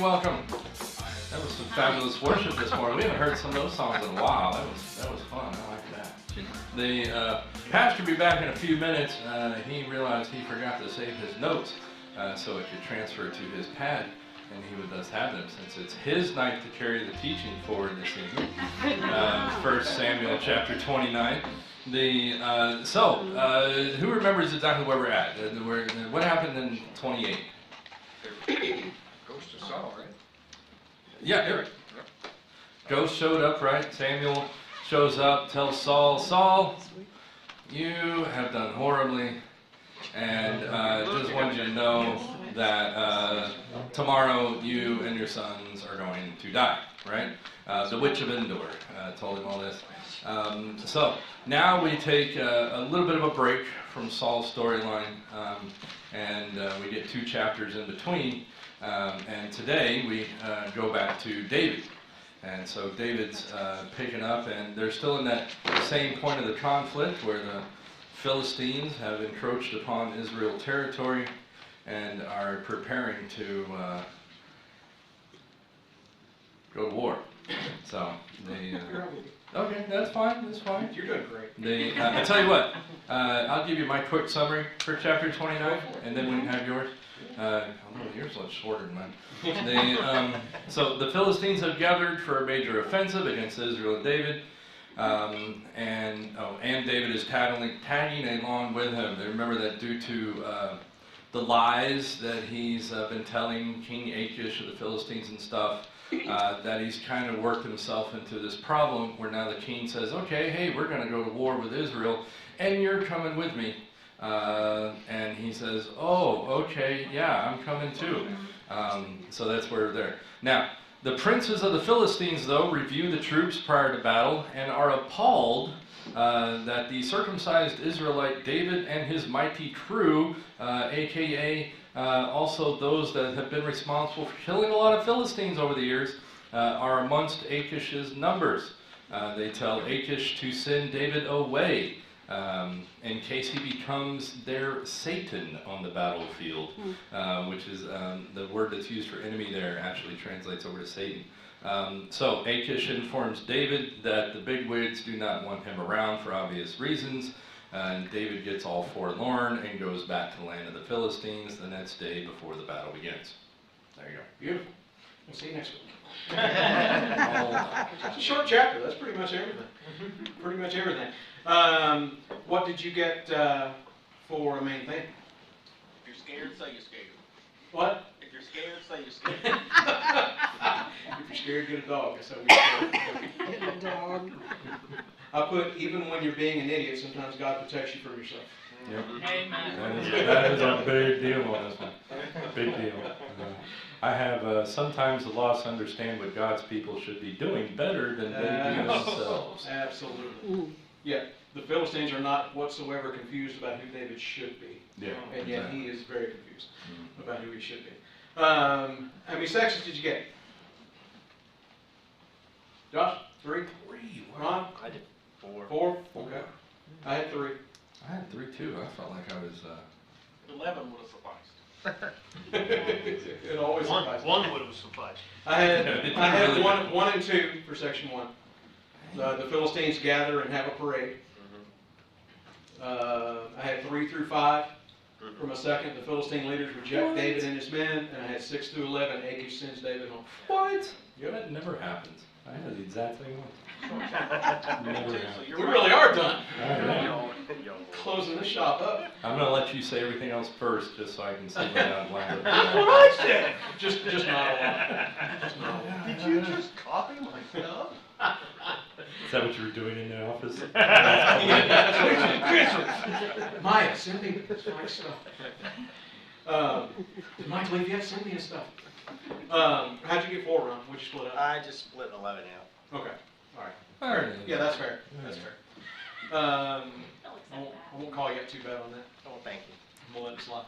welcome. That was some fabulous worship this morning. We haven't heard some of those songs in a while. That was fun. I like that. The pastor will be back in a few minutes. He realized he forgot to save his notes so it could transfer to his pad, and he would thus have them since it's his night to carry the teaching forward this evening. 1 Samuel chapter 29. Who remembers exactly where we're at? What happened in 28? Goes to Saul, right? Yeah, Eric. Ghost showed up, right? Samuel shows up, tells Saul, Saul, you have done horribly, and just wanted you to know that tomorrow you and your sons are going to die, right? The witch of Endor told him all this. So now we take a little bit of a break from Saul's storyline, and we get 2 chapters in between. And today we go back to David. And so David's picking up, and they're still in that same point of the conflict where the Philistines have encroached upon Israel territory and are preparing to go to war. So they... okay, that's fine, that's fine. You're doing great. I tell you what, I'll give you my quick summary for chapter 29, and then we can have yours. Yours looks shorter than mine. So the Philistines have gathered for a major offensive against Israel and David, and David is tagging along with him. They remember that due to the lies that he's been telling King Achish of the Philistines and stuff, that he's kind of worked himself into this problem where now the king says, okay, hey, we're going to go to war with Israel, and you're coming with me. And he says, oh, okay, yeah, I'm coming too. So that's where we're there. Now, the princes of the Philistines, though, review the troops prior to battle and are appalled that the circumcised Israelite David and his mighty crew, a.k.a. Also those that have been responsible for killing a lot of Philistines over the years, are amongst Achish's numbers. They tell Achish to send David away in case he becomes their Satan on the battlefield, which is the word that's used for enemy there actually translates over to Satan. So Achish informs David that the bigwigs do not want him around for obvious reasons. And David gets all forlorn and goes back to the land of the Philistines the next day before the battle begins. There you go. Beautiful. We'll see you next week. It's a short chapter. That's pretty much everything. Pretty much everything. What did you get for a main thing? If you're scared, say you're scared. What? If you're scared, say you're scared. If you're scared, get a dog. That's how we say. Get a dog. I put, even when you're being an idiot, sometimes God protects you from yourself. Yep. Amen. That is a big deal on this one. Big deal. I have sometimes the lost understand what God's people should be doing better than they do themselves. Absolutely. Yeah, the Philistines are not whatsoever confused about who David should be. Yeah, and yet exactly. he is very confused about who he should be. How many sections did you get? Josh? 3? 3. Ron? Wow. I did 4. 4? Okay. I had 3. I had 3 too. I felt like I was. 11 would have sufficed. It always suffices. One would have sufficed. I had 1 and 2 for section 1. The Philistines gather and have a parade. I had 3 through 5 for my second. The Philistine leaders reject David and his men, and I had 6 through 11. Achish sends David home. What? Yeah, that never happens. I had the exact same one. Never happens. We really are done. Right. Closing the shop up. I'm going to let you say everything else first, just so I can see what I'm like. That's what I said. Just not a lot. Just not a lot. Did you just copy my stuff? Is that what you were doing in the office? Maya, send me my stuff. Did Mike leave yet? Send me his stuff. How'd you get 4, Ron? What'd you split up? I just split 11 out. Okay. All right. All right. Yeah, that's fair. That's fair. I won't call you up too bad on that. Oh, thank you. We'll let it slide.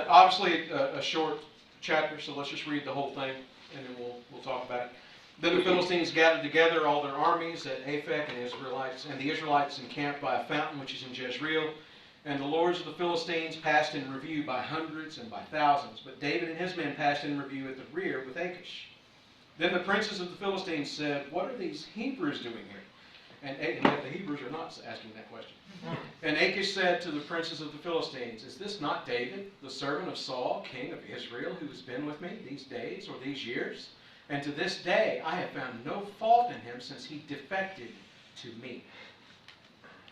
Obviously, a short chapter, so let's just read the whole thing, and then we'll talk about it. Then the Philistines gathered together all their armies at Aphek, and the Israelites encamped by a fountain which is in Jezreel. And the lords of the Philistines passed in review by hundreds and by thousands, but David and his men passed in review at the rear with Achish. Then the princes of the Philistines said, "What are these Hebrews doing here?" And yet the Hebrews are not asking that question. And Achish said to the princes of the Philistines, "Is this not David, the servant of Saul, king of Israel, who has been with me these days or these years? And to this day I have found no fault in him since he defected to me."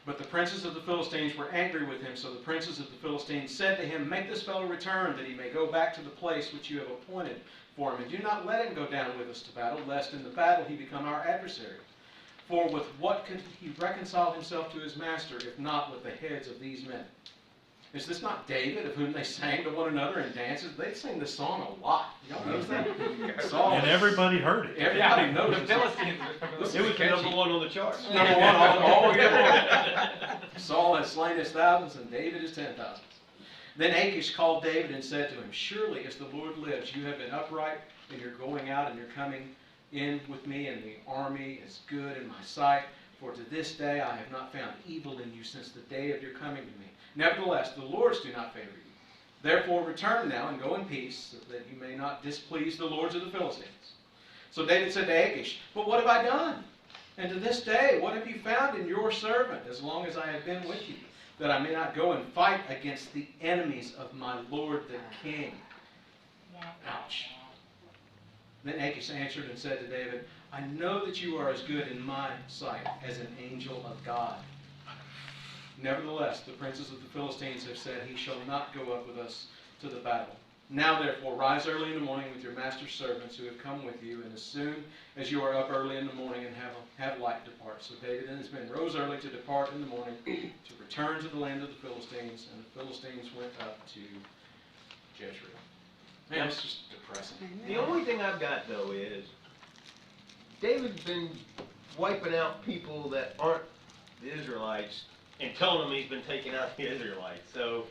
But the princes of the Philistines were angry with him, so the princes of the Philistines said to him, "Make this fellow return, that he may go back to the place which you have appointed for him, and do not let him go down with us to battle, lest in the battle he become our adversary. For with what could he reconcile himself to his master, if not with the heads of these men? Is this not David, of whom they sang to one another in dances?" They sing this song a lot. You know that? And everybody heard it. Everybody knows The it. Philistines. It was the number one on the charts. Number one all year long. Saul has slain his thousands, and David his 10,000s. Then Achish called David and said to him, "Surely as the Lord lives, you have been upright in your going out and your coming in with me, and the army is good in my sight. For to this day I have not found evil in you since the day of your coming to me. Nevertheless, the lords do not favor you. Therefore return now and go in peace, so that you may not displease the lords of the Philistines." So David said to Achish, "But what have I done? And to this day, what have you found in your servant, as long as I have been with you, that I may not go and fight against the enemies of my lord the king?" Ouch. Then Achish answered and said to David, "I know that you are as good in my sight as an angel of God. Nevertheless, the princes of the Philistines have said, 'He shall not go up with us to the battle.' Now therefore rise early in the morning with your master's servants who have come with you, and as soon as you are up early in the morning, and have light, depart." So David and his men rose early to depart in the morning to return to the land of the Philistines, and the Philistines went up to Jezreel. Man, it's just depressing. The only thing I've got, though, is David's been wiping out people that aren't the Israelites and telling them he's been taking out the Israelites. So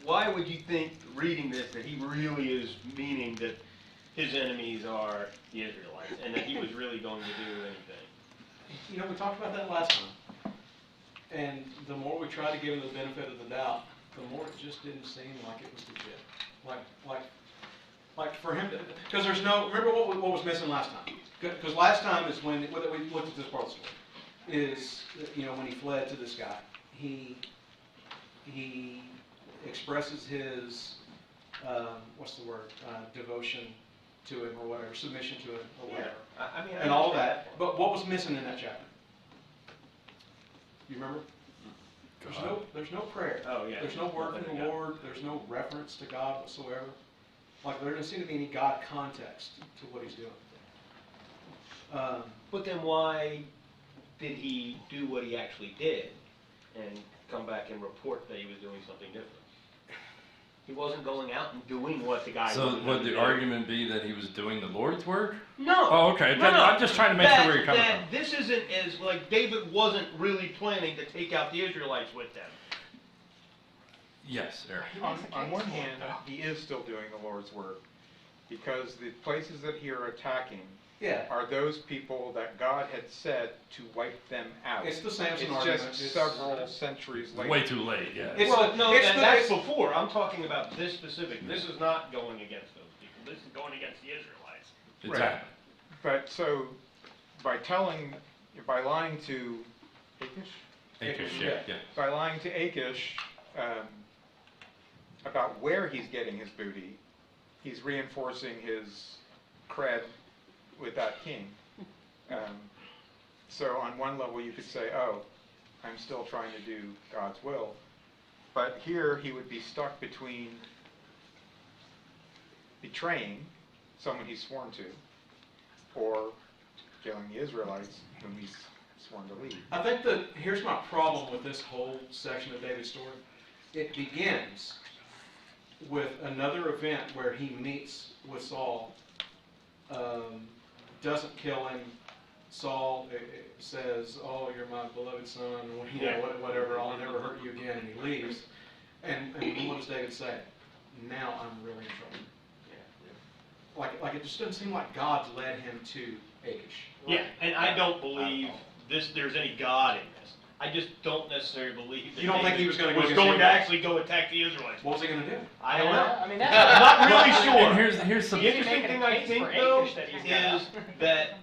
why would you think, reading this, that he really is meaning that his enemies are the Israelites and that he was really going to do anything? You know, we talked about that last time. And the more we tried to give him the benefit of the doubt, the more it just didn't seem like it was legit. Like for him to, because there's no, remember what was missing last time? Because last time is when we looked at this part of the story, is, you know, when he fled to this guy, he expresses his, what's the word, devotion to him or whatever, submission to him or whatever. Yeah, I mean, and all of that. But what was missing in that chapter? You remember? There's no prayer. Oh, yeah. There's no word from the Lord. There's no reference to God whatsoever. Like, there doesn't seem to be any God context to what he's doing. But then why did he do what he actually did and come back and report that he was doing something different? He wasn't going out and doing what the guy. So would the argument be that he was doing the Lord's work? No. Oh, okay. No, no. I'm just trying to make sure where you're coming from. This isn't as, like, David wasn't really planning to take out the Israelites with them. Yes, Eric. On one hand, he is still doing the Lord's work, because the places that he are attacking are those people that God had said to wipe them out. It's the Samson It's argument. just several centuries later. Way too late, yeah. That's before. I'm talking about this specific. This is not going against those people. This is going against the Israelites. Exactly. But so, by lying to Achish? Achish, yeah. By lying to Achish about where he's getting his booty, he's reinforcing his cred with that king. So on one level you could say, oh, I'm still trying to do God's will. But here he would be stuck between betraying someone he's sworn to, or killing the Israelites whom he's sworn to lead. I think that here's my problem with this whole section of David's story. It begins with another event where he meets with Saul, doesn't kill him. Saul says, "Oh, you're my beloved son," whatever, "I'll never hurt you again," and he leaves. And what does David say? Now I'm really in trouble. Like it just doesn't seem like God led him to Achish. Yeah, and I don't believe there's any God in this. I just don't necessarily believe that You don't think he was going to go was against going the to Israelites? actually go attack the Israelites? What was he going to do? I don't know. I mean, I'm that's not really And sure. here's some. The interesting thing I think, though, is is that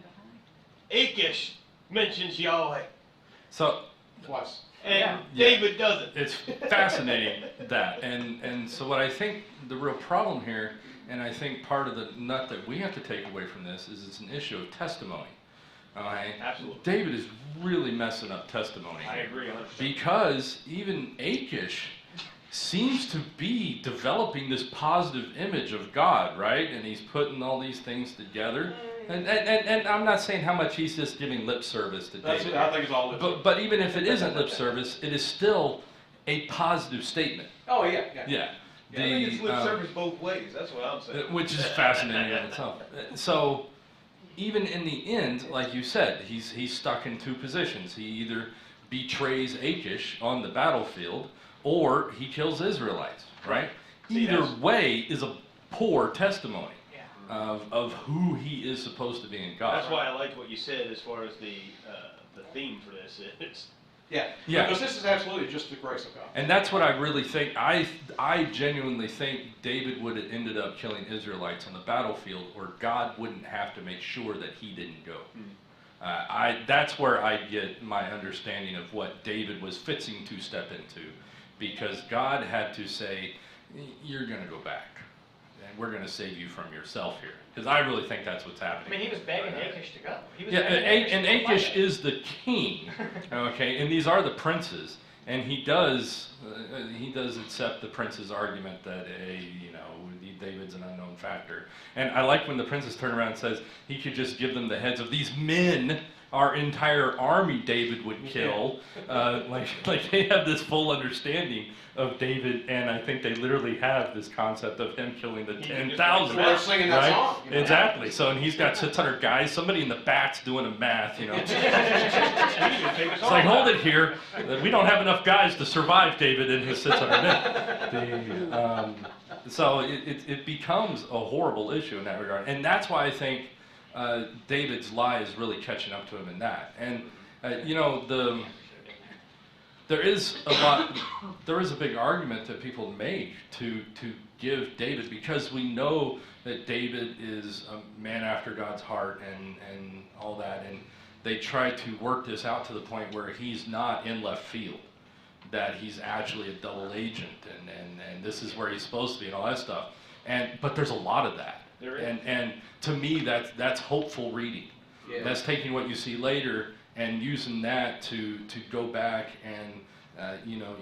Achish mentions Yahweh, So Twice. and Yeah. David doesn't. it's fascinating that, and so what I think the real problem here, and I think part of the nut that we have to take away from this is it's an issue of testimony. Okay? Absolutely. David is really messing up testimony. I agree 100%. Because even Achish seems to be developing this positive image of God, right? And he's putting all these things together. And I'm not saying how much he's just giving lip service to That's David. I think it's all lip But even if it isn't lip service, it is still a positive statement. Oh, yeah. Yeah. I think it's lip service both ways. That's what I'm saying. Which is fascinating in itself. So even in the end, like you said, he's stuck in two positions. He either betrays Achish on the battlefield, or he kills Israelites, right? Either way is a poor testimony of who he is supposed to be in God. That's why I liked what you said as far as the theme for this is. Yeah. Yeah. Because this is absolutely just the grace of God. And that's what I really think. I genuinely think David would have ended up killing Israelites on the battlefield, or God wouldn't have to make sure that he didn't go. That's where I get my understanding of what David was fixing to step into, because God had to say, you're going to go back, and we're going to save you from yourself here. Because I really think that's what's happening. I mean, he was begging Achish to go. He was Yeah, begging and to go Achish fight. is the king, okay, and these are the princes, and he does accept the prince's argument that David's an unknown factor, and I like when the princes turn around and says he could just give them the heads of these men. Our entire army David would kill. Like they have this full understanding of David, and I think they literally have this concept of him killing the 10,000. They're singing that song. You know? Exactly. So, and he's got 600 guys. Somebody in the back's doing a math, you know. It's like, hold it here. We don't have enough guys to survive David and his 600 men. So it becomes a horrible issue in that regard, and that's why I think David's lie is really catching up to him in that. And there is a big argument that people make to give David, because we know that David is a man after God's heart and all that, and they try to work this out to the point where he's not in left field, that he's actually a double agent, and this is where he's supposed to be and all that stuff. But there's a lot of that. There is. And to me, that's hopeful reading. Yeah. That's taking what you see later and using that to go back and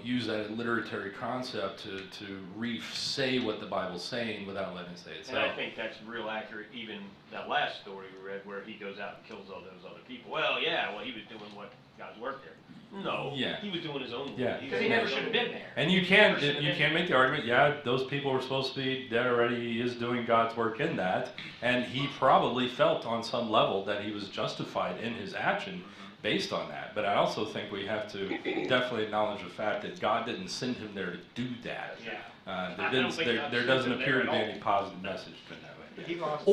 use that literary concept to re-say what the Bible's saying without letting it say it. And I think that's real accurate, even that last story we read where he goes out and kills all those other people. Well, he was doing what God's work there. No, he was doing his own work. Yeah. Because he never should have been there. And you can make the argument, those people were supposed to be dead already. He is doing God's work in that, and he probably felt on some level that he was justified in his action based on that. But I also think we have to definitely acknowledge the fact that God didn't send him there to do that. Yeah. There doesn't appear to be any positive message in that way. He lost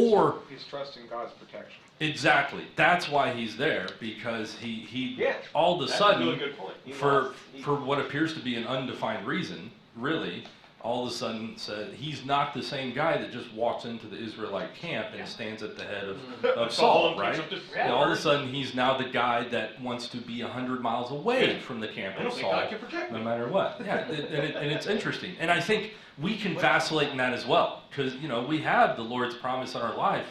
his trust in God's protection. Exactly. That's why he's there, because he Yeah, all of a that's sudden, a really good point. for what appears to be an undefined reason, really, all of a sudden said he's not the same guy that just walks into the Israelite camp and stands at the head of Saul, right? All of a sudden he's now the guy that wants to be 100 miles away from the camp of Saul, no matter what. Yeah, and it's interesting. And I think we can vacillate in that as well, because we have the Lord's promise on our life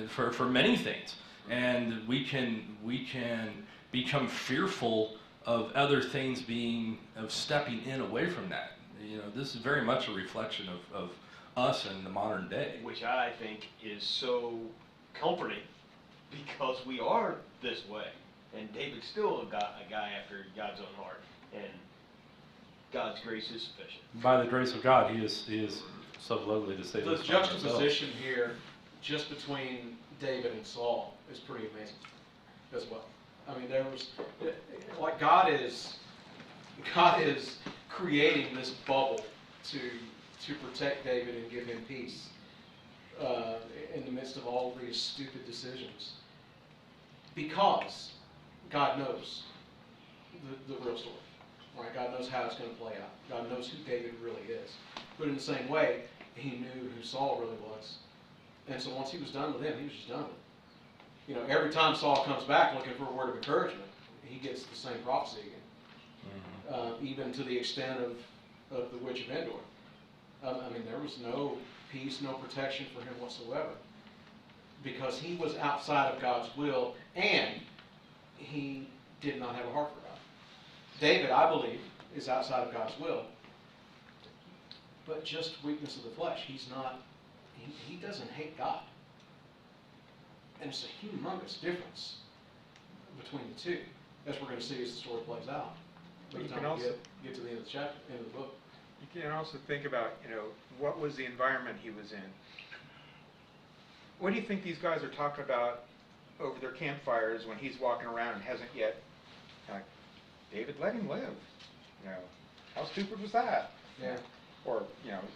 for many things, and we can become fearful of other things of stepping in away from that. This is very much a reflection of us in the modern day. Which I think is so comforting, because we are this way. And David's still a guy after God's own heart. And God's grace is sufficient. By the grace of God, he is so lowly to save The us from ourselves. juxtaposition here, just between David and Saul, is pretty amazing as well. I mean, God is creating this bubble to protect David and give him peace in the midst of all these stupid decisions, because God knows the real story. Right? God knows how it's going to play out. God knows who David really is. But in the same way, he knew who Saul really was. And so once he was done with him, he was just done with him. You know, every time Saul comes back looking for a word of encouragement, he gets the same prophecy again. Even to the extent of the witch of Endor. I mean, there was no peace, no protection for him whatsoever. Because he was outside of God's will, and he did not have a heart for God. David, I believe, is outside of God's will, but just weakness of the flesh. He's not, he doesn't hate God. And it's a humongous difference between the two, as we're going to see as the story plays out. By the time we get to the end of the chapter, end of the book. You can also think about, what was the environment he was in? What do you think these guys are talking about over their campfires when he's walking around and hasn't yet, David, let him live. How stupid was that? Yeah. Or,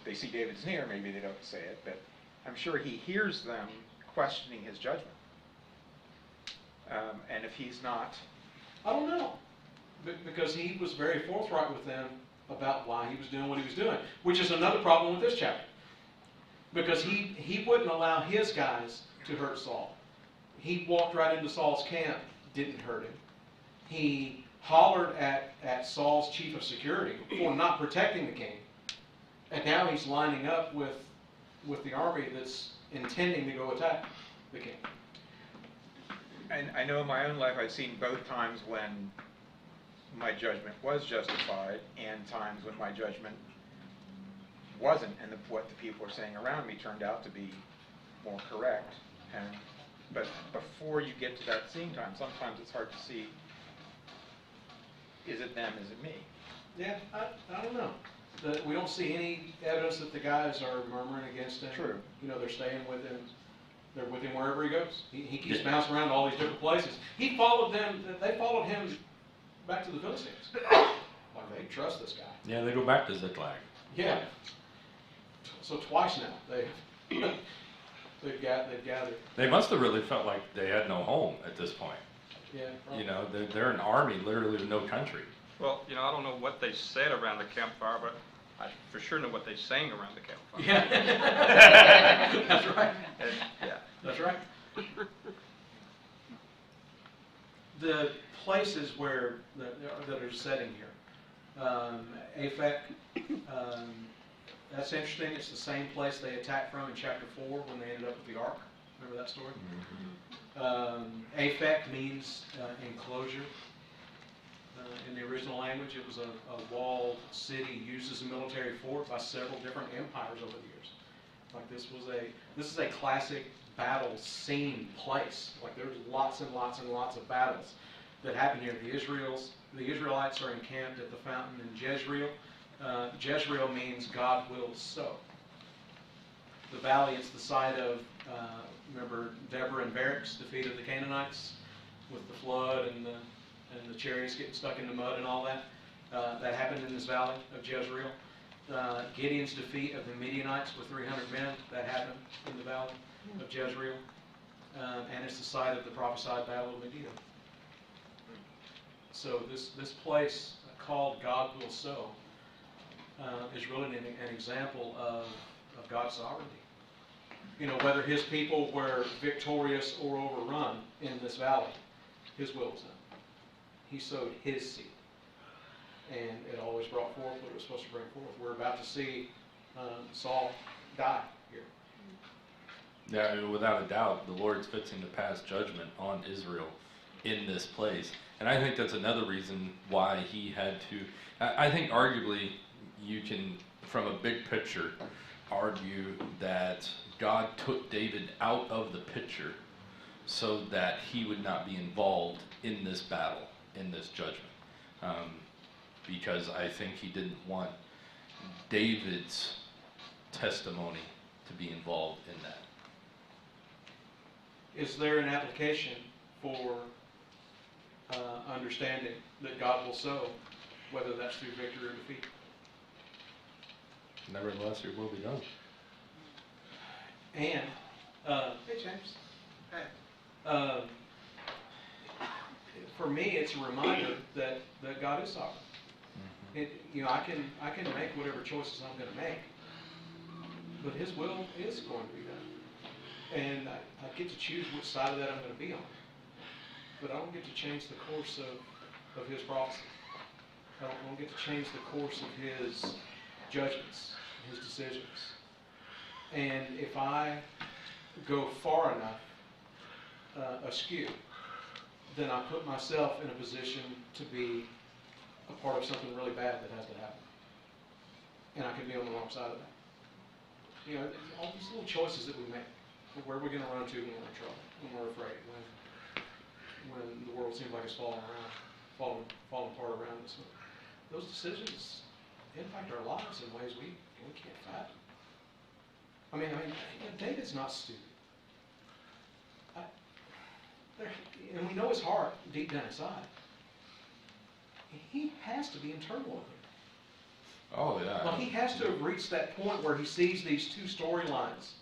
they see David's near, maybe they don't say it, but I'm sure he hears them questioning his judgment. And if he's not... I don't know. Because he was very forthright with them about why he was doing what he was doing, which is another problem with this chapter. Because he wouldn't allow his guys to hurt Saul. He walked right into Saul's camp, didn't hurt him. He hollered at Saul's chief of security for not protecting the king. And now he's lining up with the army that's intending to go attack the king. And I know in my own life I've seen both times when my judgment was justified and times when my judgment wasn't, and what the people were saying around me turned out to be more correct. But before you get to that seeing time, sometimes it's hard to see, is it them, is it me? Yeah, I don't know. We don't see any evidence that the guys are murmuring against him. True. They're staying with him. They're with him wherever he goes. He keeps bouncing around to all these different places. He followed them. They followed him back to the Philistines. Like, they trust this guy. Yeah, they go back to Ziklag. Yeah. So twice now they've gathered. They must have really felt like they had no home at this point. Yeah. Probably. They're an army literally with no country. Well, I don't know what they said around the campfire, but I for sure know what they sang around the campfire. Yeah. That's right. Yeah. That's right. The places where that are setting here, Aphek, that's interesting. It's the same place they attacked from in chapter 4 when they ended up with the ark. Remember that story? Aphek means enclosure. In the original language, it was a walled city used as a military fort by several different empires over the years. Like this is a classic battle scene place. Like there's lots and lots and lots of battles that happen here. The Israelites are encamped at the fountain in Jezreel. Jezreel means God wills so. The valley is the site of, remember Deborah and Barak's defeat of the Canaanites with the flood and the chariots getting stuck in the mud and all that. That happened in this valley of Jezreel. Gideon's defeat of the Midianites with 300 men, that happened in the valley of Jezreel. And it's the site of the prophesied battle of Megiddo. So this place called God Will Sow is really an example of God's sovereignty. Whether his people were victorious or overrun in this valley, his will was done. He sowed his seed. And it always brought forth what it was supposed to bring forth. We're about to see Saul die here. Yeah, without a doubt, the Lord's fixing to pass judgment on Israel in this place. And I think that's another reason why he had to... I think arguably you can, from a big picture, argue that God took David out of the picture so that he would not be involved in this battle, in this judgment. Because I think he didn't want David's testimony to be involved in that. Is there an application for understanding that God will sow, whether that's through victory or defeat? Nevertheless, your will be done. And, hey James, hey. for me, it's a reminder that God is sovereign. I can make whatever choices I'm going to make, but His will is going to be done, and I get to choose which side of that I'm going to be on. But I don't get to change the course of His prophecy. I don't get to change the course of His judgments, His decisions. And if I go far enough askew, then I put myself in a position to be a part of something really bad that has to happen. And I could be on the wrong side of that. All these little choices that we make, where are we going to run to when we're in trouble, when we're afraid, when the world seems like it's falling apart around us. Those decisions impact our lives in ways we can't fathom. I mean, David's not stupid. And we know his heart deep down inside. He has to be in turmoil here. Oh, yeah. Well, he has to have reached that point where he sees these two storylines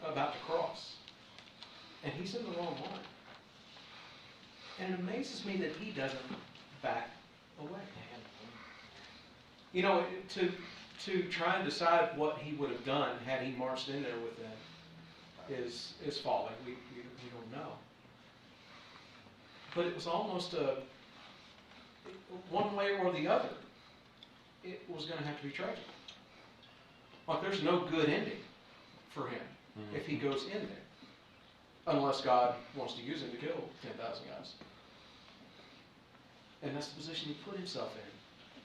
about to cross. And he's in the wrong line. And it amazes me that he doesn't back away. To try and decide what he would have done had he marched in there with them is folly. We don't know. But it was almost one way or the other. It was going to have to be tragic. Like there's no good ending for him if he goes in there, unless God wants to use him to kill 10,000 guys. And that's the position he put himself in,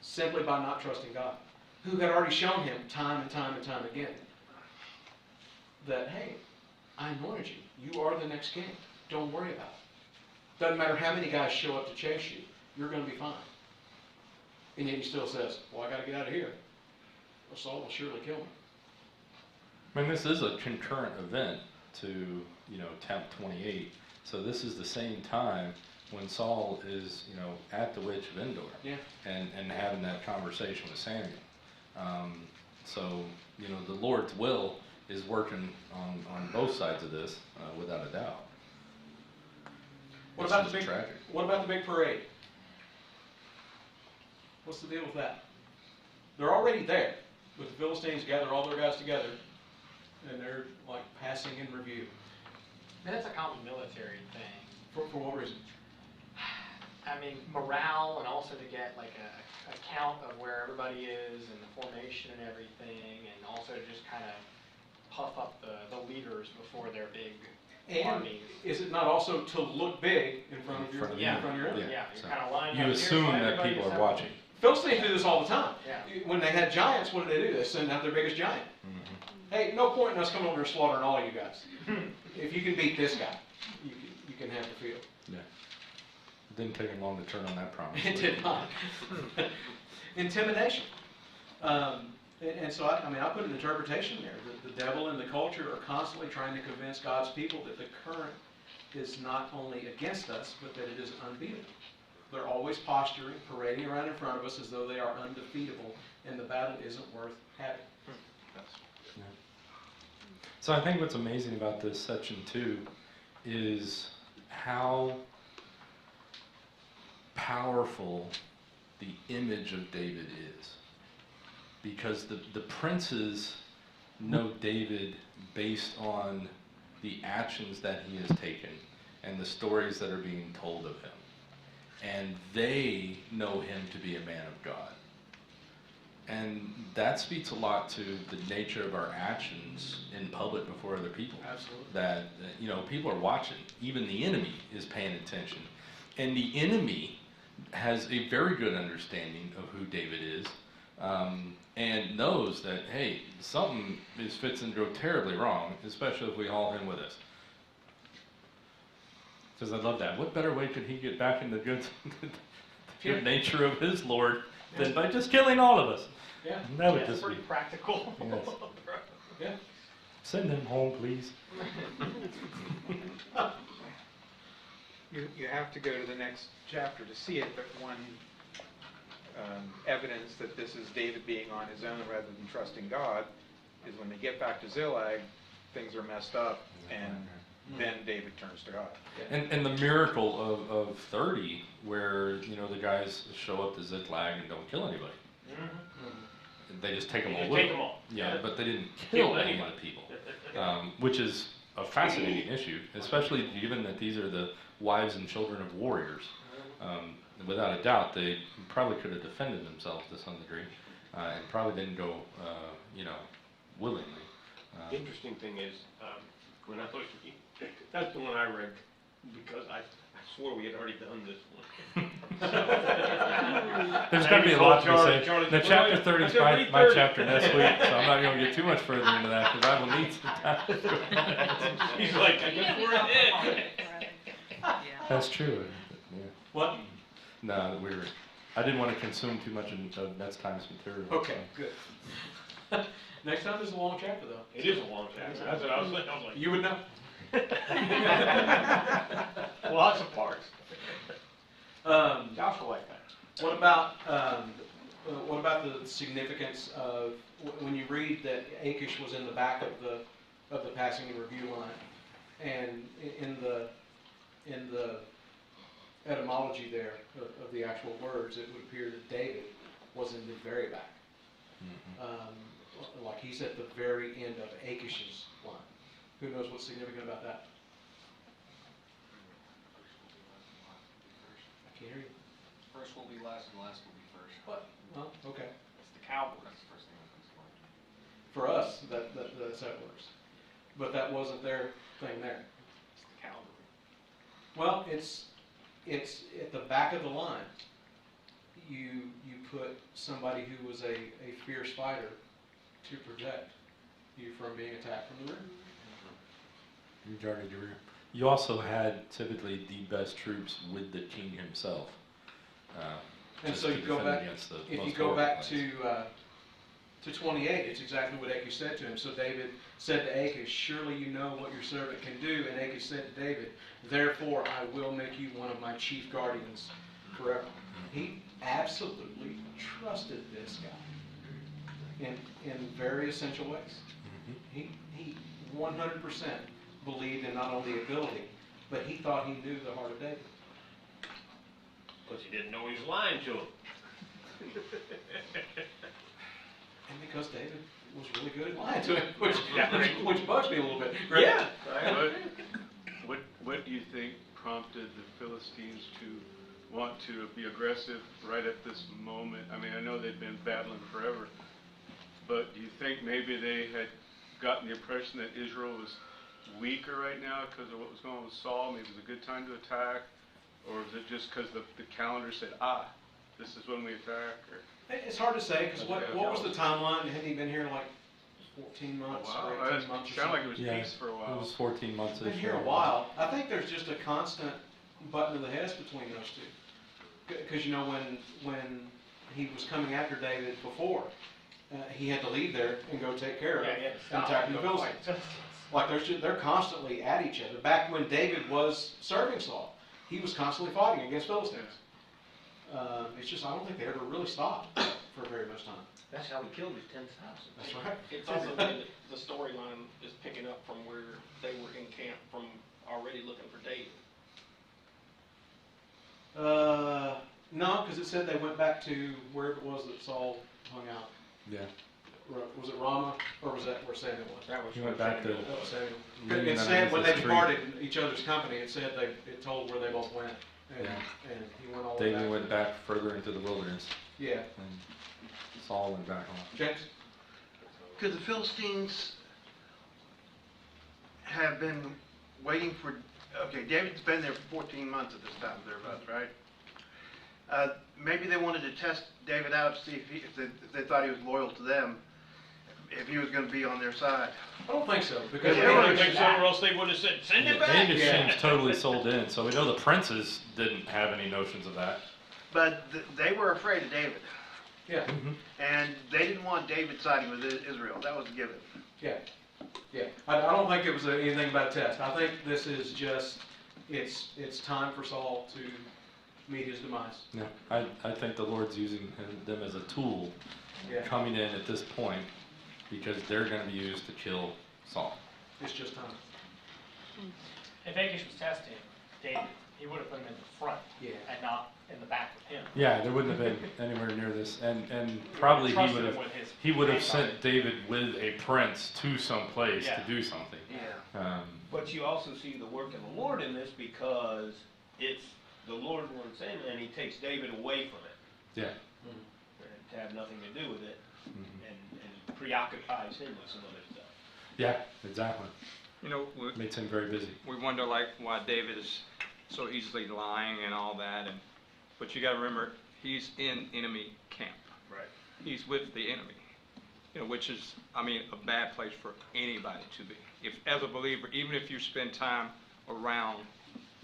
simply by not trusting God, who had already shown him time and time and time again that, hey, I anointed you. You are the next king. Don't worry about it. Doesn't matter how many guys show up to chase you. You're going to be fine. And yet he still says, well, I got to get out of here, or Saul will surely kill me. I mean, this is a concurrent event to, Temp 28. So this is the same time when Saul is, at the witch of Endor. Yeah. And having that conversation with Samuel. So, the Lord's will is working on both sides of this, without a doubt. What about the big parade? What's the deal with that? They're already there, but the Philistines gather all their guys together, and they're like passing in review. And that's a common military thing. For what reason? I mean, morale, and also to get like a count of where everybody is and the formation and everything, and also to just kind of puff up the leaders before their big armies. Is it not also to look big in front of your enemy? Yeah, you're kind of lying. You assume that people are watching. Philistines do this all the time. Yeah. When they had giants, what did they do? They sent out their biggest giant. Hey, no point in us coming over and slaughtering all you guys. If you can beat this guy, you can have the field. Yeah. It didn't take him long to turn on that promise. It did not. Intimidation. And so, I put an interpretation there. The devil and the culture are constantly trying to convince God's people that the current is not only against us, but that it is unbeatable. They're always posturing, parading around in front of us as though they are undefeatable, and the battle isn't worth having. Yeah. So I think what's amazing about this section 2 is how powerful the image of David is. Because the princes know David based on the actions that he has taken and the stories that are being told of him. And they know him to be a man of God. And that speaks a lot to the nature of our actions in public before other people. Absolutely. That, people are watching. Even the enemy is paying attention. And the enemy has a very good understanding of who David is, and knows that, hey, something is fixing to go terribly wrong, especially if we haul him with us. Because I love that. What better way could he get back in the good nature of his Lord than by just killing all of us? Yeah. That would It's just be pretty practical. Yes. Yeah. Send him home, please. You have to go to the next chapter to see it, but one evidence that this is David being on his own rather than trusting God is when they get back to Ziklag, things are messed up, and then David turns to God. And the miracle of 30, where, you know, the guys show up to Ziklag and don't kill anybody. They just take them all with Take them. them all. Yeah, but they didn't Kill kill any of anybody. the people, which is a fascinating issue, especially given that these are the wives and children of warriors. Without a doubt, they probably could have defended themselves to some degree, and probably didn't go, you know, willingly. Interesting thing is, when I looked, that's the one I read, because I swore we had already done this one. There's going to be a lot to be said. Charlie, The chapter 30 is my read chapter next week, so I'm not going to get too much further into that because I will need some time. He's like, I guess we're in. That's true. Yeah. What? No, I didn't want to consume too much of next time's material. Okay, good. Next time is a long chapter, though. It is a long chapter, that's what I was thinking, I was like. You would know. Lots of parts. Joshua like that. What about the significance of when you read that Achish was in the back of the passing and review line, and in the etymology there of the actual words, it would appear that David was in the very back. Like he's at the very end of Achish's line. Who knows what's significant about that? I can't hear you. First will be last and last will be first. What? Well, okay. It's the cowboy. That's the first thing that comes to mind. For us, that's how it works. But that wasn't their thing there. It's the cowboy. Well, it's at the back of the line. You put somebody who was a fierce fighter to protect you from being attacked from the rear. You also had typically the best troops with the king himself. And just so to you go defend back. against the If you most go back horrible to 28, it's exactly what Achish said to him. So David said to Achish, "Surely you know what your servant can do." And Achish said to David, "Therefore I will make you one of my chief guardians forever." He absolutely trusted this guy in very essential ways. He 100% believed in not only ability, but he thought he knew the heart of David. Because he didn't know he was lying to him. And because David was really good at lying to him, which bugs me a little bit. Yeah. What do you think prompted the Philistines to want to be aggressive right at this moment? I mean, I know they've been battling forever, but do you think maybe they had gotten the impression that Israel was weaker right now because of what was going on with Saul? Maybe it was a good time to attack? Or is it just because the calendar said, this is when we attack? Or? It's hard to say, because what was the timeline? Hadn't he been here like 14 months or 18 months It or sounded like something? it was Yeah, peace for a while. It was 14 months. Been here a while. I think there's just a constant button of the heads between those two. Because, you know, when he was coming after David before, he had to leave there and go take care of and attack the Philistines. Like they're constantly at each other. Back when David was serving Saul, he was constantly fighting against Philistines. It's just, I don't think they ever really stopped for very much time. That's how he killed his 10,000. That's right. It's also good that the storyline is picking up from where they were in camp from already looking for David. No, because it said they went back to wherever it was that Saul hung out. Yeah. Was it Ramah, or was that where Samuel was? That was He went back to That was Samuel. leaning It said when underneath they this departed each other's company, it said it told where they both went, and, Yeah. and he went all the way David back. went back further into the wilderness, Yeah. and Saul went back home. James? Because the Philistines have been waiting for, okay, David's been there for 14 months at this time, thereabouts, right? Maybe they wanted to test David out to see if they thought he was loyal to them, if he was going to be on their side. I don't think so, because I don't think so, or else they would have said, send it back. David seems totally sold in, so we know the princes didn't have any notions of that. But they were afraid of David, yeah, and they didn't want David siding with Israel. That was a given. yeah. I don't think it was anything about a test. I think this is just, it's time for Saul to meet his demise. Yeah, I think the Lord's using them as a tool Yeah, coming in at this point because they're going to be used to kill Saul. it's just time. If Achish was testing David, he would have put him in the front Yeah. and not in the back with him. Yeah, there wouldn't have been anywhere near this, and probably he Trusted would him have, with his he would have granddaughter. sent David with a prince to some place Yeah. to do something. Yeah. Um, But you also see the work of the Lord in this because it's the Lord wants in and he takes David away from it. yeah. To have nothing to do with it Mhm. and preoccupies him with some other stuff. Yeah, exactly. You know, Makes him very busy. we wonder like why David is so easily lying and all that, but you got to remember he's in enemy camp. Right. He's with the enemy, which is, I mean, a bad place for anybody to be. If as a believer, even if you spend time around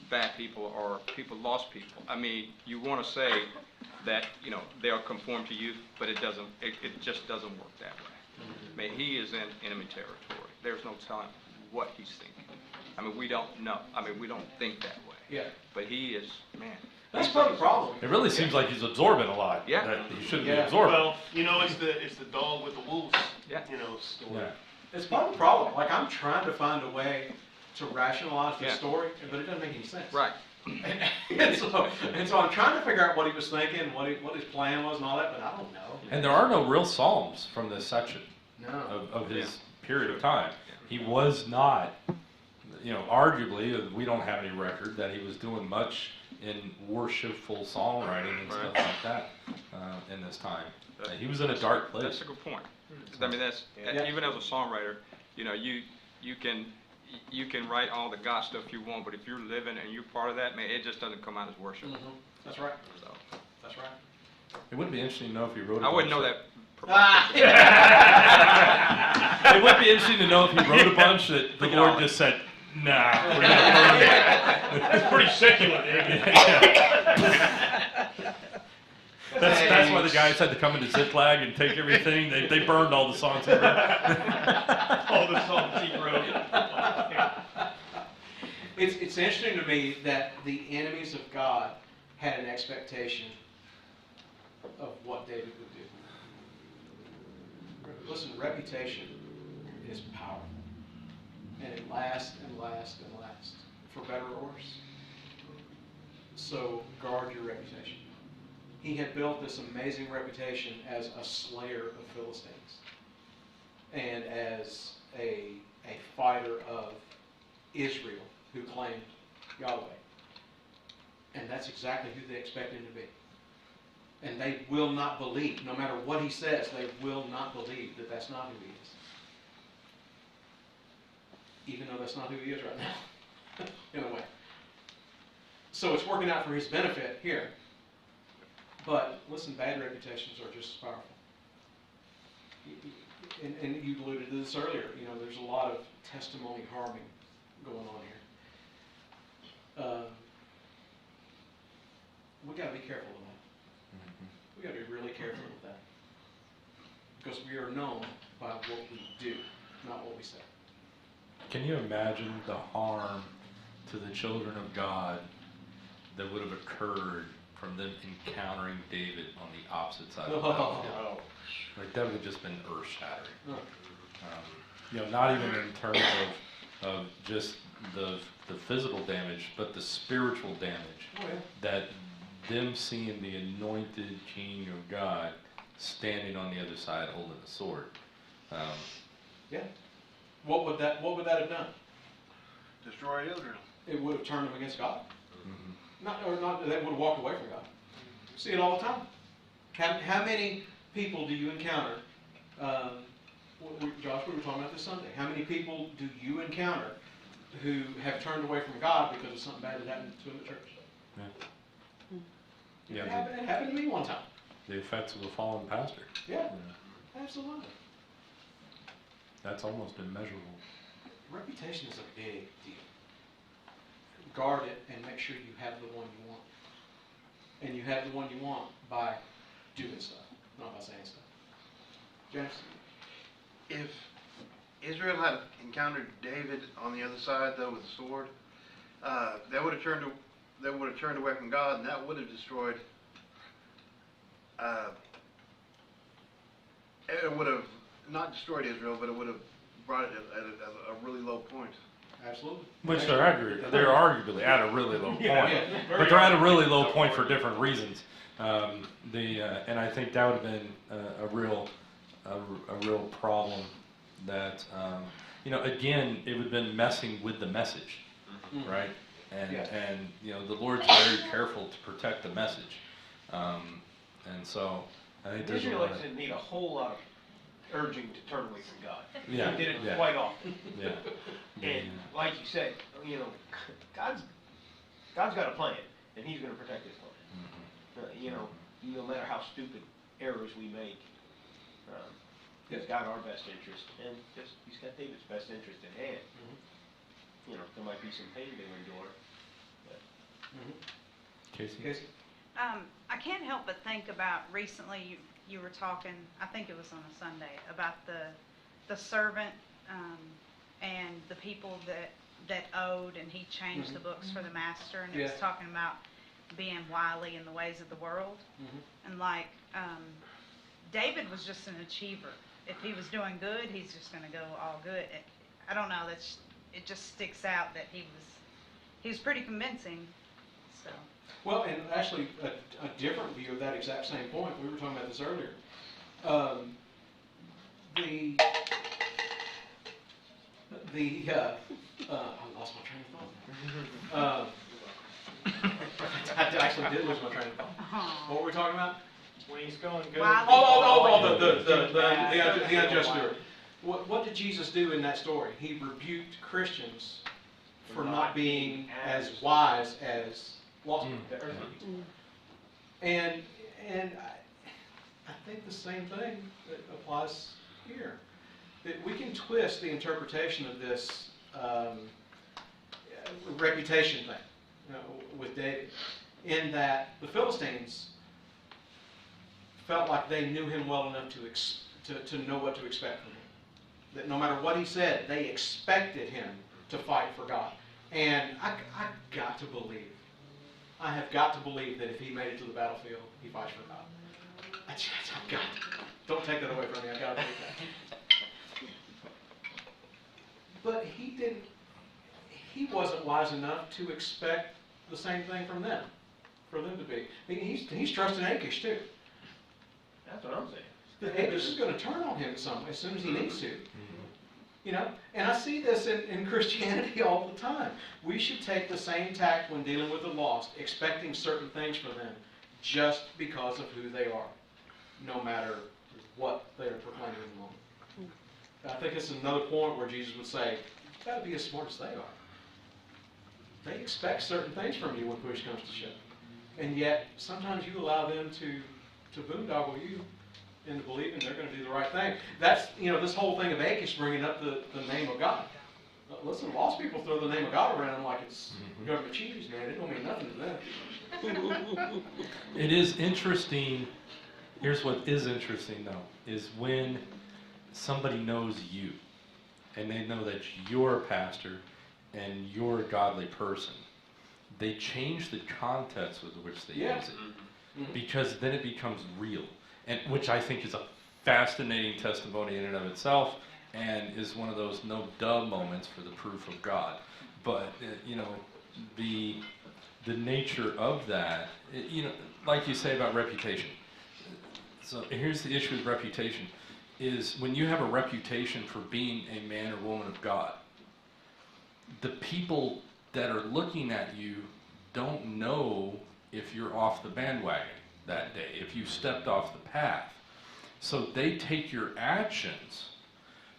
bad people or lost people, I mean, you want to say that they'll conform to you, but it doesn't. It just doesn't work that way. I mean, he is in enemy territory. There's no telling what he's thinking. I mean, we don't know. I mean, we don't think that way. Yeah. But he is, man. That's part of the problem. It really seems like he's absorbing a lot. Yeah. That he shouldn't be Yeah. absorbing. Well, it's the dog with the wolves, Yeah. story. Yeah. It's part of the problem. Like, I'm trying to find a way to rationalize the Yeah. story, but it doesn't make any sense. Right. And so I'm trying to figure out what he was thinking, what his plan was and all that, but I don't know. And there are no real psalms from this section No. of his period of time. He was not, arguably, we don't have any record that he was doing much in worshipful songwriting and stuff like that in this time. He was in a dark place. That's a good point. I mean, even as a songwriter, you can write all the God stuff you want, but if you're living and you're part of that, man, it just doesn't come out as worship. Mm-hmm. That's right. So That's right. It would be interesting to know if he wrote a I wouldn't know bunch that. It would be interesting to know if he wrote a bunch that the Lord just said, nah, we're not doing it. That's pretty secular, dude. That's why the guys had to come into Ziklag and take everything. They burned all the songs he wrote. All the songs he wrote. It's interesting to me that the enemies of God had an expectation of what David would do. Listen, reputation is powerful. And it lasts and lasts and lasts, for better or worse. So guard your reputation. He had built this amazing reputation as a slayer of Philistines and as a fighter of Israel who claimed Yahweh. And that's exactly who they expect him to be. And they will not believe, no matter what he says, they will not believe that that's not who he is. Even though that's not who he is right now, in a way. So it's working out for his benefit here. But listen, bad reputations are just as powerful. And you alluded to this earlier. There's a lot of testimony harming going on here. We got to be careful of that. We got to be really careful with that, because we are known by what we do, not what we say. Can you imagine the harm to the children of God that would have occurred from them encountering David on the opposite side of the battlefield? Like, that would have just been earth-shattering. Not even in terms of just the physical damage, but the spiritual damage. Oh, yeah. That them seeing the anointed King of God standing on the other side holding a sword. Yeah. What would that have done? Destroy Israel. It would have turned them against God. Mhm. They would have walked away from God. See it all the time. How many people do you encounter? Josh, we were talking about this Sunday. How many people do you encounter who have turned away from God because of something bad that happened to them at church? Yeah, It happened to me one time. the effects of a fallen pastor. Yeah, absolutely. That's almost immeasurable. Reputation is a big deal. Guard it and make sure you have the one you want. And you have the one you want by doing stuff, not by saying stuff. James? If Israel had encountered David on the other side, though, with a sword, they would have turned away from God, and that would have destroyed. It would have not destroyed Israel, but it would have brought it at a really low point. Absolutely. Which they're arguably at a really low point. Yeah, But they're at a really low point for different reasons. And I think that would have been a real problem that, again, it would have been messing with the message, right? And, Yeah. and, the Lord's very careful to protect the message. And so I think The there's a lot Israelites of, didn't need a whole lot of urging to turn away from God. Yeah, They did it yeah. quite often. yeah. And like you said, God's got a plan, and He's going to protect His plan. No matter how stupid errors we make, He's got our best interest, and He's got David's best interest in hand. There might be some pain to endure. Casey? I can't help but think about recently you were talking, I think it was on a Sunday, about the servant and the people that owed, and he changed the books for the master, and it was Yeah. talking about being wily in the ways of the world. And David was just an achiever. If he was doing good, he's just going to go all good. I don't know, it just sticks out that he was pretty convincing. So. Well, and actually, a different view of that exact same point, we were talking about this earlier. I lost my train of thought. I actually did lose my train of thought. What were we talking about? When he's going good. The unjust steward. What did Jesus do in that story? He rebuked Christians for not being as wise as lost people. And I think the same thing applies here. That we can twist the interpretation of this reputation thing with David, in that the Philistines felt like they knew him well enough to know what to expect from him. That no matter what he said, they expected him to fight for God. And I have got to believe that if he made it to the battlefield, he fights for God. I've got to. Don't take that away from me. I've got to believe that. But he wasn't wise enough to expect the same thing from them, for them to be. I mean, he's trusting Achish too. That's what I'm saying. That Achish is going to turn on him as soon as he needs to. And I see this in Christianity all the time. We should take the same tact when dealing with the lost, expecting certain things from them just because of who they are, no matter what they are proclaiming in the moment. I think it's another point where Jesus would say, you've got to be as smart as they are. They expect certain things from you when push comes to shove. And yet, sometimes you allow them to boondoggle you into believing they're going to do the right thing. That's, this whole thing of Achish bringing up the name of God. Listen, lost people throw the name of God around like it's government cheese, man. It don't mean nothing to them. It is interesting. Here's what is interesting, though, is when somebody knows you, and they know that you're a pastor and you're a godly person, they change the context with which they use it. Because then it becomes real. And which I think is a fascinating testimony in and of itself, and is one of those no-duh moments for the proof of God. But the nature of that, like you say about reputation. So here's the issue with reputation: is when you have a reputation for being a man or woman of God, the people that are looking at you don't know if you're off the bandwagon that day, if you stepped off the path. So they take your actions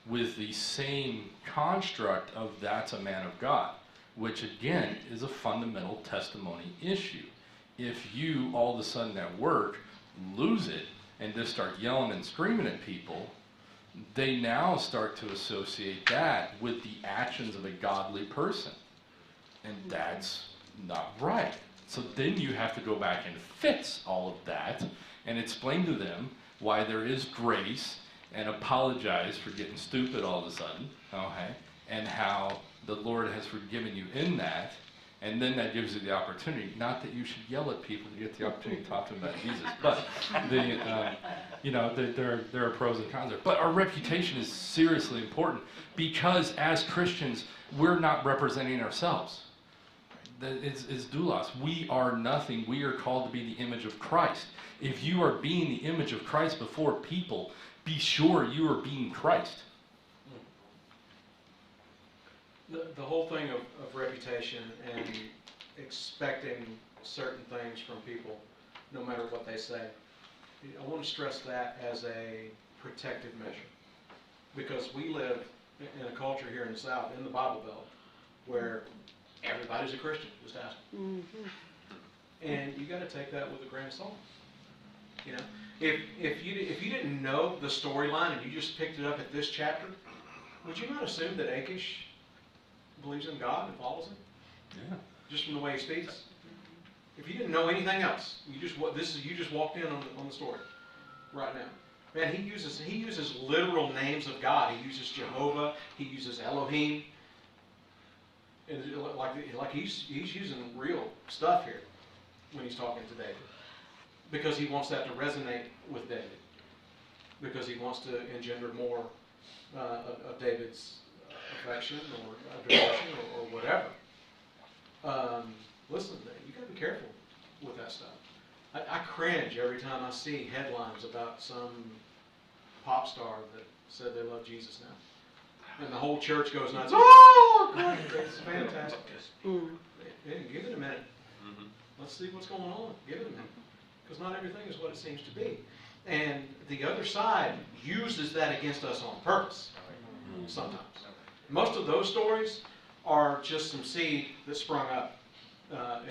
with the same construct of that's a man of God, which again is a fundamental testimony issue. If you all of a sudden at work lose it and just start yelling and screaming at people, they now start to associate that with the actions of a godly person. And that's not right. So then you have to go back and fix all of that and explain to them why there is grace and apologize for getting stupid all of a sudden, okay? And how the Lord has forgiven you in that, And then that gives you the opportunity, not that you should yell at people to get the opportunity to talk to them about Jesus, but there are pros and cons there. But our reputation is seriously important because as Christians, we're not representing ourselves. It's doulos. We are nothing. We are called to be the image of Christ. If you are being the image of Christ before people, be sure you are being Christ. The whole thing of reputation and expecting certain things from people, no matter what they say, I want to stress that as a protective measure. Because we live in a culture here in the South, in the Bible Belt, where everybody's a Christian, just ask them. And you got to take that with a grain of salt. You know, if you didn't know the storyline and you just picked it up at this chapter, would you not assume that Achish believes in God and follows Him? Yeah. Just from the way he speaks. If you didn't know anything else, you just walked in on the story right now. Man, he uses literal names of God. He uses Jehovah. He uses Elohim. And like he's using real stuff here when he's talking to David, because he wants that to resonate with David, because he wants to engender more of David's affection or devotion or whatever. Listen, you got to be careful with that stuff. I cringe every time I see headlines about some pop star that said they love Jesus now, and the whole church goes nuts. Oh, God, it's fantastic. Hey, give it a minute. Let's see what's going on. Give it a minute, because not everything is what it seems to be. And the other side uses that against us on purpose sometimes. Most of those stories are just some seed that sprung up out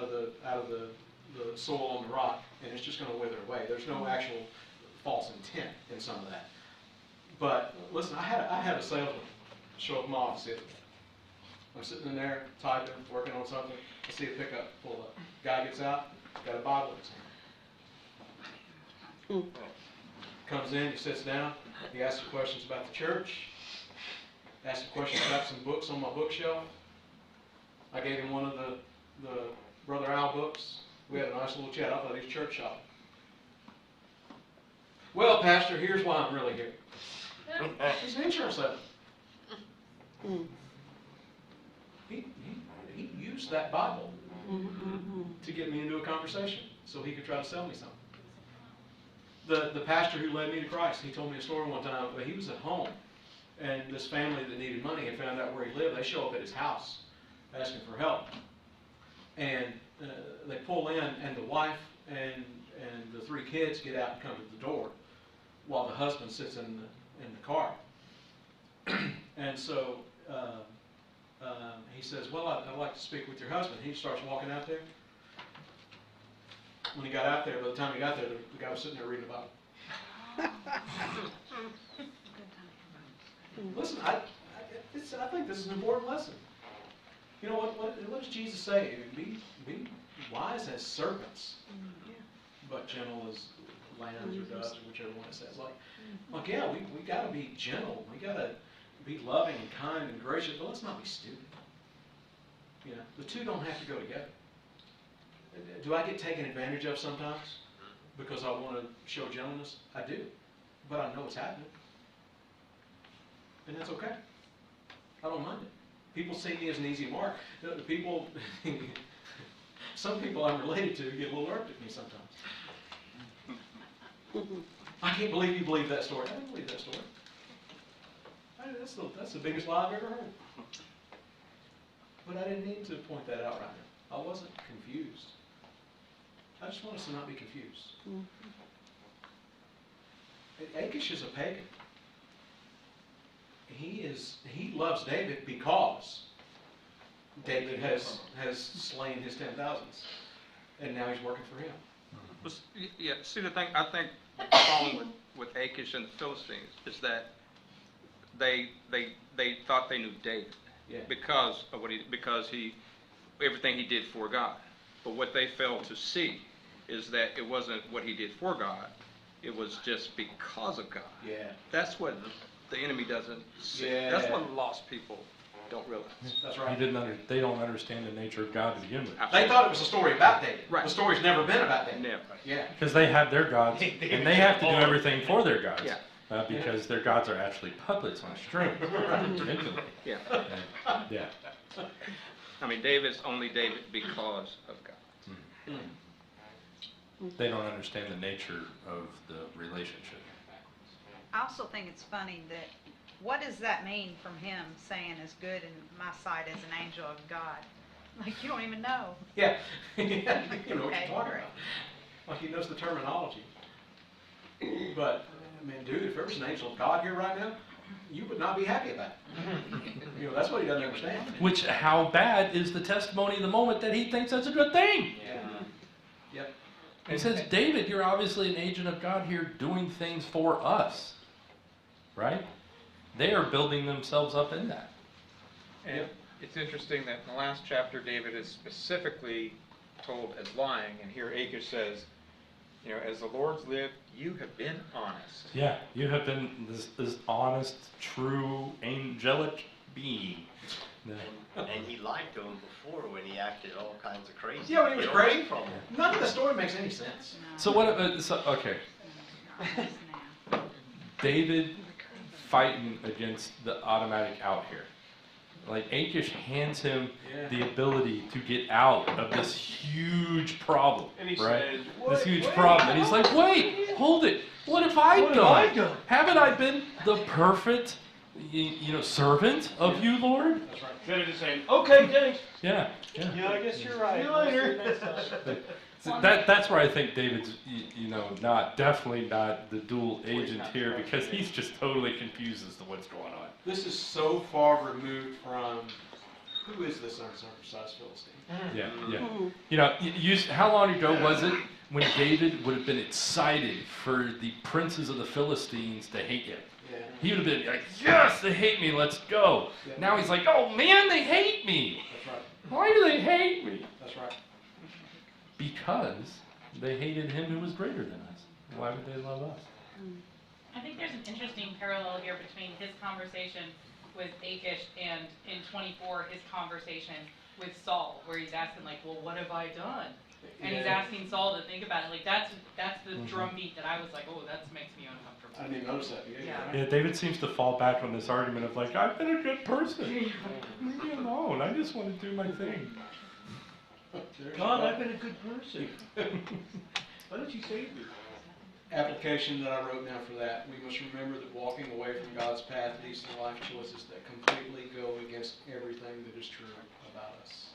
of the soil on the rock, and it's just going to wither away. There's no actual false intent in some of that. But listen, I had a salesman show up in my office the other day. I'm sitting in there typing, working on something. I see a pickup pull up. Guy gets out, got a Bible in his hand. Comes in, he sits down, he asks some questions about the church, asks some questions about some books on my bookshelf. I gave him one of the Brother Al books. We had a nice little chat. I thought he was church shopping. Well, Pastor, here's why I'm really here. He's an insurance salesman. He used that Bible to get me into a conversation so he could try to sell me something. The pastor who led me to Christ, he told me a story one time, but he was at home, and this family that needed money had found out where he lived. They show up at his house asking for help. And they pull in, and the wife and the 3 kids get out and come to the door while the husband sits in the car. And so he says, well, I'd like to speak with your husband. He starts walking out there. When he got out there, by the time he got there, the guy was sitting there reading the Bible. Listen, I think this is an important lesson. You know, what does Jesus say? Be wise as serpents, but gentle as lambs or doves, or whichever one it says. Like yeah, we got to be gentle. We got to be loving and kind and gracious, but let's not be stupid. You know, the two don't have to go together. Do I get taken advantage of sometimes because I want to show gentleness? I do, but I know it's happening, and that's okay. I don't mind it. People see me as an easy mark. Some people I'm related to get a little irked at me sometimes. I can't believe you believe that story. I don't believe that story. That's the biggest lie I've ever heard. But I didn't need to point that out right now. I wasn't confused. I just want us to not be confused. Achish is a pagan. He loves David because David has slain his 10,000s, and now he's working for him. Yeah, see the thing, I think the problem with Achish and the Philistines is that they thought they knew David because of everything he did for God. But what they failed to see is that it wasn't what he did for God, it was just because of God. Yeah. That's what the enemy doesn't see. Yeah. That's what lost people don't realize. That's right. They don't understand the nature of God to begin with. They thought it was a story about David. Right. The story's never been about David. Never. Yeah. Because they have their gods, and they have to do everything for their gods. Yeah. Because their gods are actually puppets on strings. Literally. Yeah. And, yeah. I mean, David's only David because of God. They don't understand the nature of the relationship. I also think it's funny that, what does that mean from him saying as good in my sight as an angel of God? Like, you don't even know. Yeah. You know what Okay, you're talking great. about. Like he knows the terminology. But, I mean, dude, if there was an angel of God here right now, you would not be happy about it. You know, that's what he doesn't understand. Which, how bad is the testimony of the moment that he thinks that's a good thing? Yeah. Yep. He says, David, you're obviously an agent of God here doing things for us. Right? They are building themselves up in that. And it's interesting that in the last chapter, David is specifically told as lying, and here Achish says, you know, as the Lord's lived, you have been honest. Yeah, you have been this honest, true, angelic being. And he lied to him before when he acted all kinds of crazy. Yeah, when he was Get crazy. away from him. None of the story makes any sense. So what? Okay, David fighting against the automatic out here. Like Achish hands him the ability to get out of this huge problem, And he right? says, This huge problem, and he's like, "Wait, hold it! What have I done? Haven't I been the perfect, servant of you, Lord?" That's right. Instead of just saying, okay, thanks. Yeah. Yeah, I guess you're right. See you later. We'll see you next time. So that's where I think David's, definitely not the dual agent here, because he's just totally confused as to what's going on. This is so far removed from who is this uncircumcised Philistine? Yeah. How long ago was it when David would have been excited for the princes of the Philistines to hate him? Yeah. He would have been like, yes, they hate me, let's go. Yeah. Now he's like, oh man, they hate me. That's right. Why do they hate me? That's right. Because they hated him who was greater than us. Why would they love us? I think there's an interesting parallel here between his conversation with Achish and in 24 his conversation with Saul, where he's asking like, well, what have I done? And he's asking Saul to think about it. Like that's the drumbeat that I was like, oh, that makes me uncomfortable. I didn't even notice that. Yeah, David seems to fall back on this argument of like, I've been a good person. Leave me alone. I just want to do my thing. God, I've been a good person. Why don't you save me? Application that I wrote down for that. We must remember that walking away from God's path leads to life choices that completely go against everything that is true about us.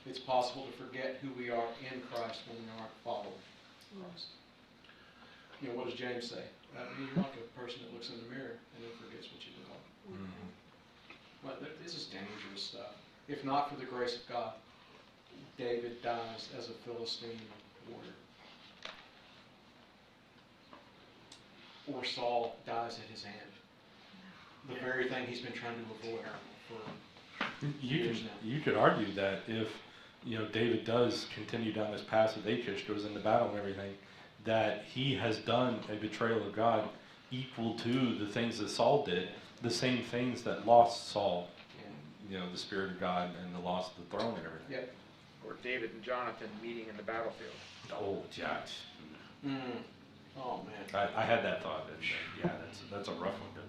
It's possible to forget who we are in Christ when we aren't following Christ. You know, what does James say? You're like a person that looks in the mirror and then forgets what you look like. Well, this is dangerous stuff. If not for the grace of God, David dies as a Philistine warrior. Or Saul dies at his hand. The very thing he's been trying to avoid for years now. You could argue that if David does continue down this path with Achish, goes into battle and everything, that he has done a betrayal of God equal to the things that Saul did, the same things that lost Saul, the Spirit of God and the loss of the throne and everything. Yep. Or David and Jonathan meeting in the battlefield. Oh, gosh. Oh man. I had that thought. Yeah, that's a rough one to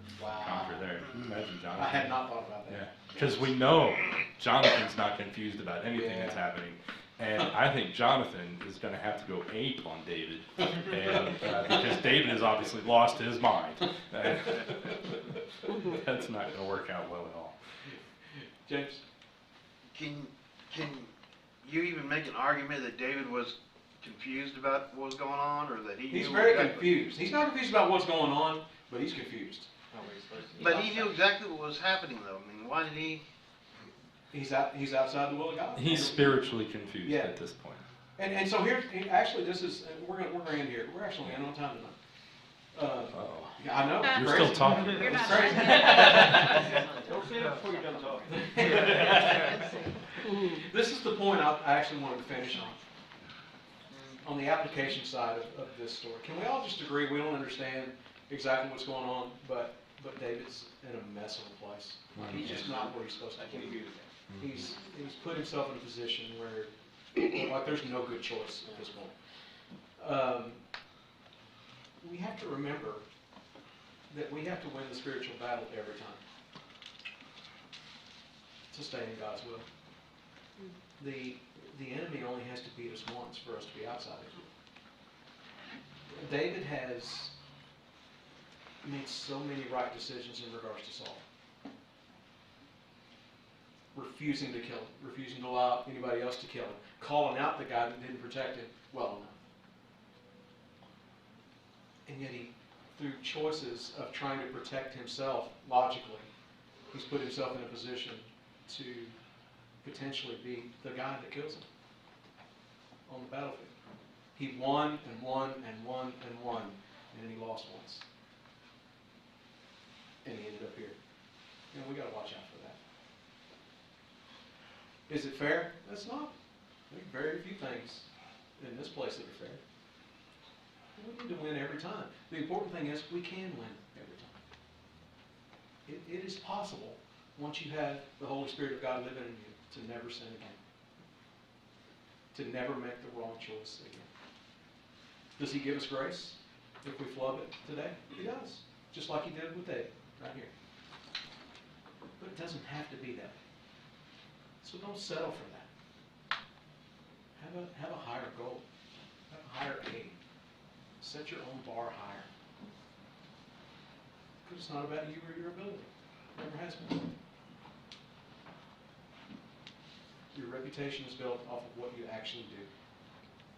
conquer there. Can you imagine Jonathan? I had not thought about that. Yeah, because we know Jonathan's not confused about anything that's happening. And I think Jonathan is going to have to go ape on David, and, because David has obviously lost his mind. That's not going to work out well at all. James? Can you even make an argument that David was confused about what was going on, or that he He's knew very exactly? confused. He's not confused about what's going on, but he's confused. But he knew exactly what was happening, though. I mean, why did he? He's outside the will of God. He's spiritually confused Yeah. at this point. And so here, actually, this is we're gonna end here. We're actually on time tonight. Uh-oh. Yeah, I know. You're Crazy. still talking. You're not Crazy. Don't say that before you're done talking. This is the point I actually wanted to finish on the application side of this story. Can we all just agree we don't understand exactly what's going on, but But David's in a mess of a place. He's just not where he's supposed to be. He's put himself in a position where, like, there's no good choice at this point. We have to remember that we have to win the spiritual battle every time to stay in God's will. The enemy only has to beat us once for us to be outsiders. David has made so many right decisions in regards to Saul. Refusing to kill him, refusing to allow anybody else to kill him, calling out the guy that didn't protect him well enough. And yet he, through choices of trying to protect himself logically, he's put himself in a position to potentially be the guy that kills him on the battlefield. He won and won and won and won, and then he lost once. And he ended up here. And we got to watch out for that. Is it fair? That's not. There are very few things in this place that are fair. We need to win every time. The important thing is we can win every time. It is possible, once you have the Holy Spirit of God living in you, to never sin again. To never make the wrong choice again. Does He give us grace if we flub it today? He does. Just like He did with David, right here. But it doesn't have to be that way. So don't settle for that. Have a higher goal. Have a higher aim. Set your own bar higher. Because it's not about you or your ability. It never has been. Your reputation is built off of what you actually do,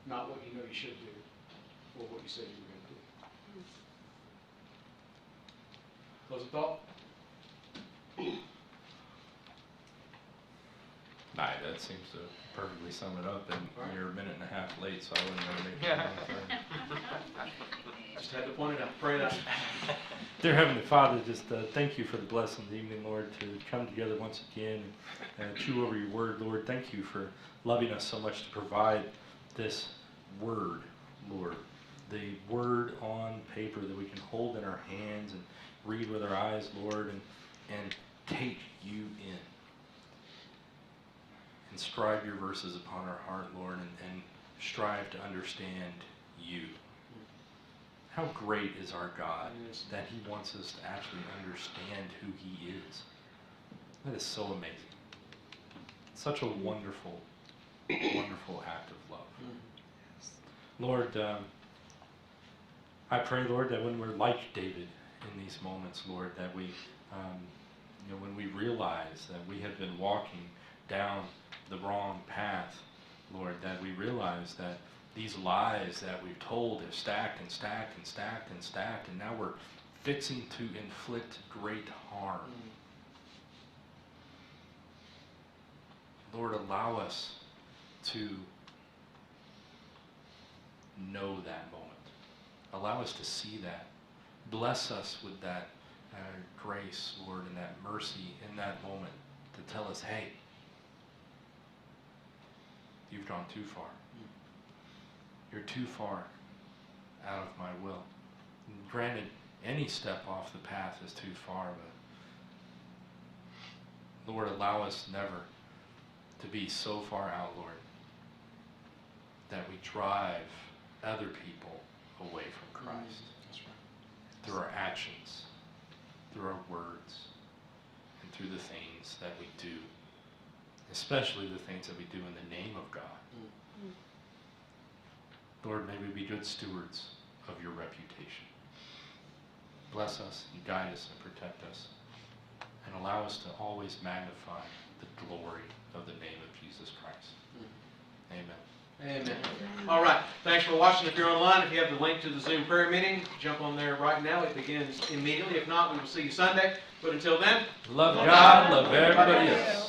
not what you know you should do, or what you said you were going to do. Closing thought? Nah, that seems to perfectly sum it up, and you're a minute and a half late, so I wouldn't want to make it Just had to point it out. Pray it out. Dear Heavenly Father, just thank you for the blessing of the evening, Lord, to come together once again and chew over your word, Lord. Thank you for loving us so much to provide this word, Lord. The word on paper that we can hold in our hands and read with our eyes, Lord, and take you in. Inscribe your verses upon our heart, Lord, and strive to understand you. How great is our God that He wants us to actually understand who He is. That is so amazing. Such a wonderful, wonderful act of love. Lord, I pray, Lord, that when we're like David in these moments, Lord, that we, when we realize that we have been walking down the wrong path, Lord, that we realize that these lies that we've told have stacked and stacked and stacked and stacked, and now we're fixing to inflict great harm. Lord, allow us to know that moment. Allow us to see that. Bless us with that grace, Lord, and that mercy in that moment to tell us, hey, you've gone too far. You're too far out of my will. And granted, any step off the path is too far, but Lord, allow us never to be so far out, Lord, that we drive other people away from Christ. That's right. Through our actions, through our words, and through the things that we do, especially the things that we do in the name of God. Lord, may we be good stewards of your reputation. Bless us and guide us and protect us, and allow us to always magnify the glory of the name of Jesus Christ. Amen. Amen. All right. Thanks for watching. If you're online, if you have the link to the Zoom prayer meeting, jump on there right now. It begins immediately. If not, we will see you Sunday. But until then, love God, love everybody else.